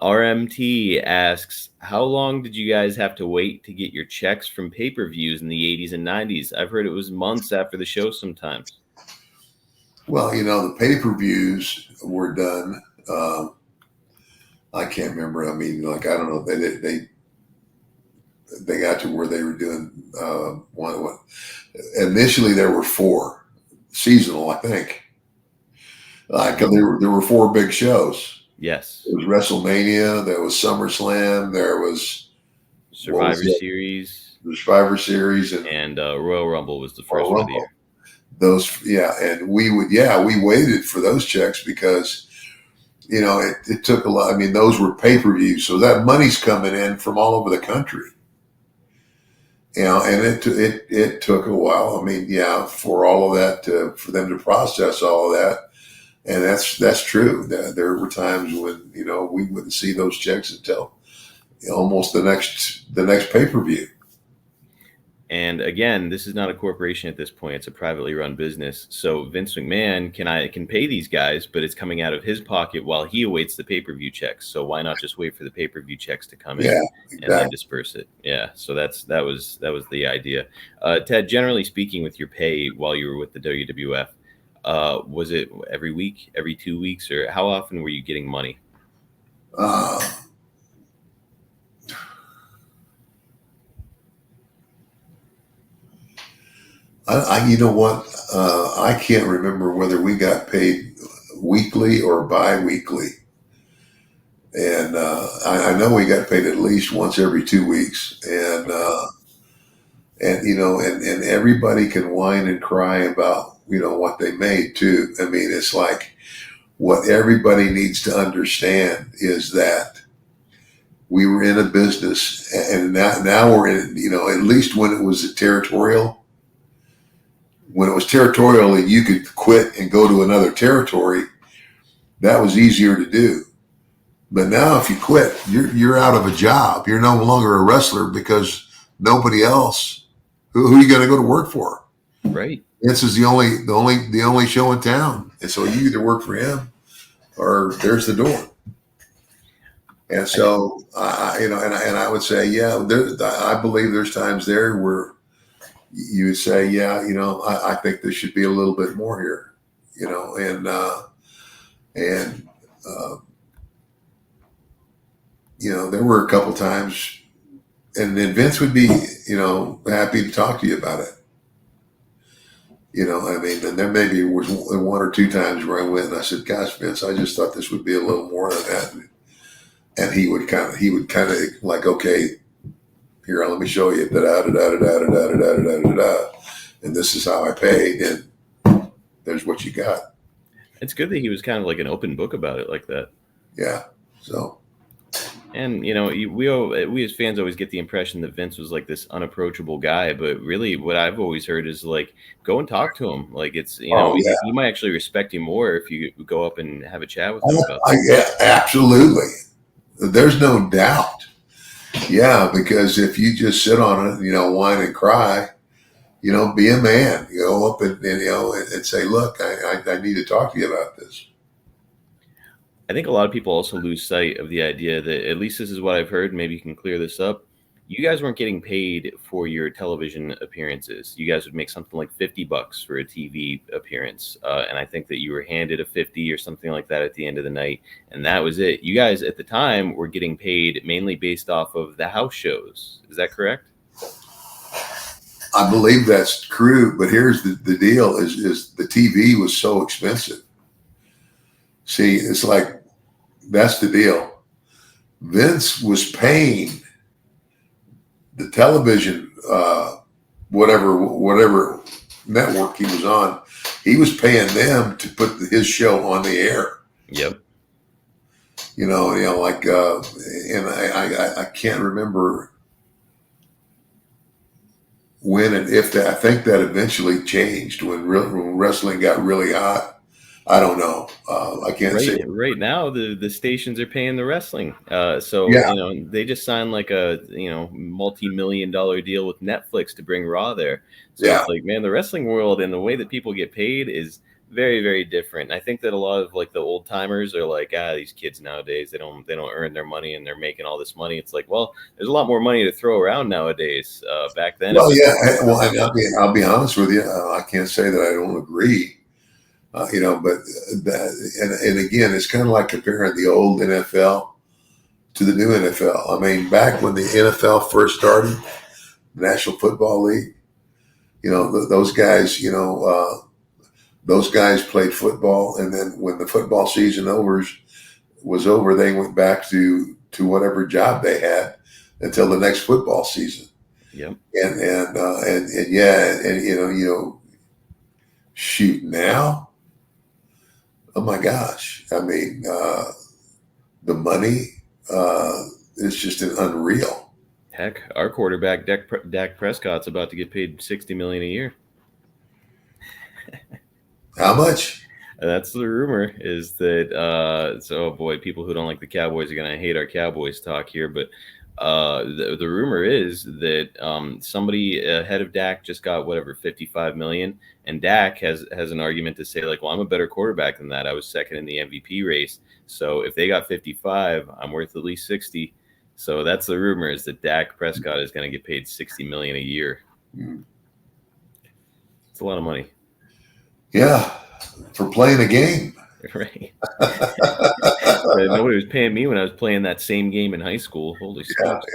RMT asks, how long did you guys have to wait to get your checks from pay-per-views in the 80s and 90s? I've heard it was months after the show sometimes. Well, the pay-per-views were done. I can't remember. I mean, like, I don't know. They got to where they were doing one. Initially, there were four seasonal, I think. Like there were four big shows. Yes. There was WrestleMania. There was SummerSlam. There was Survivor Series. The Survivor Series and Royal Rumble was the first Royal one of the year. Those, and we waited for those checks because it took a lot. I mean, those were pay-per-views, so that money's coming in from all over the country. And it took a while. I mean, for all of that for them to process all of that, and that's true. There were times when we wouldn't see those checks until almost the next pay-per-view. And again, this is not a corporation at this point; it's a privately run business. So Vince McMahon can pay these guys, but it's coming out of his pocket while he awaits the pay-per-view checks. So why not just wait for the pay-per-view checks to come in exactly. and then disperse it? Yeah. So that was the idea. Ted, generally speaking, with your pay while you were with the WWF, was it every week, every 2 weeks, or how often were you getting money? You know what? I can't remember whether we got paid weekly or bi-weekly. And I know we got paid at least once every 2 weeks. And everybody can whine and cry about, what they made too. I mean, it's like what everybody needs to understand is that we were in a business, and now we're in, at least when it was territorial. When it was territorial and you could quit and go to another territory, that was easier to do. But now if you quit, you're out of a job. You're no longer a wrestler because nobody else. Who are you going to go to work for? Right. This is the only show in town. And so you either work for him or there's the door. And so, and I would say, I believe there's times there where you would say, I think there should be a little bit more here, there were a couple times, and then Vince would be, happy to talk to you about it. I mean, and there maybe was one or two times where I went and I said, gosh, Vince, I just thought this would be a little more than that. And he would kind of like, okay, here, let me show you, and this is how I paid, and there's what you got. It's good that he was kind of like an open book about it like that. Yeah. So. And we as fans always get the impression that Vince was like this unapproachable guy, but really, what I've always heard is like, go and talk to him. Like it's he might actually respect you more if you go up and have a chat with him about that. Yeah, absolutely. There's no doubt. Yeah, because if you just sit on it, whine and cry, be a man. Go up and say, look, I need to talk to you about this. I think a lot of people also lose sight of the idea that, at least this is what I've heard, maybe you can clear this up, you guys weren't getting paid for your television appearances. You guys would make something like $50 for a TV appearance. And I think that you were handed a 50 or something like that at the end of the night. And that was it. You guys at the time were getting paid mainly based off of the house shows. Is that correct? I believe that's true. But here's the deal is the TV was so expensive. See, it's like, that's the deal. Vince was paying the television, whatever network he was on, he was paying them to put his show on the air. Yep. And I can't remember when and if that. I think that eventually changed when wrestling got really hot. I don't know. I can't say. Right now, the stations are paying the wrestling. They just signed like a multi-million-dollar deal with Netflix to bring Raw there. So it's like, man, the wrestling world and the way that people get paid is very, very different. I think that a lot of like the old timers are like, these kids nowadays, they don't earn their money and they're making all this money. It's like, well, there's a lot more money to throw around nowadays. Back then, it Well, was yeah. Well, not I that mean, much. I'll be honest with you. I can't say that I don't agree. But and again, it's kind of like comparing the old NFL to the new NFL. I mean, back when the NFL first started, National Football League, those guys, those guys played football, and then when the football season was over, they went back to whatever job they had until the next football season. Yep. And yeah, and shoot now, oh my gosh, I mean, the money is just an unreal. Heck, our quarterback Dak Prescott's about to get paid 60 million a year. How much? That's the rumor. Is that so? Oh boy, people who don't like the Cowboys are gonna hate our Cowboys talk here, but the rumor is that somebody ahead of Dak just got whatever 55 million, and Dak has an argument to say like, well, I'm a better quarterback than that. I was second in the MVP race, so if they got 55, I'm worth at least 60. So that's the rumor, is that Dak Prescott is going to get paid 60 million a year. It's a lot of money. Yeah, for playing a game. Right. Nobody was paying me when I was playing that same game in high school. Holy Yeah, smokes.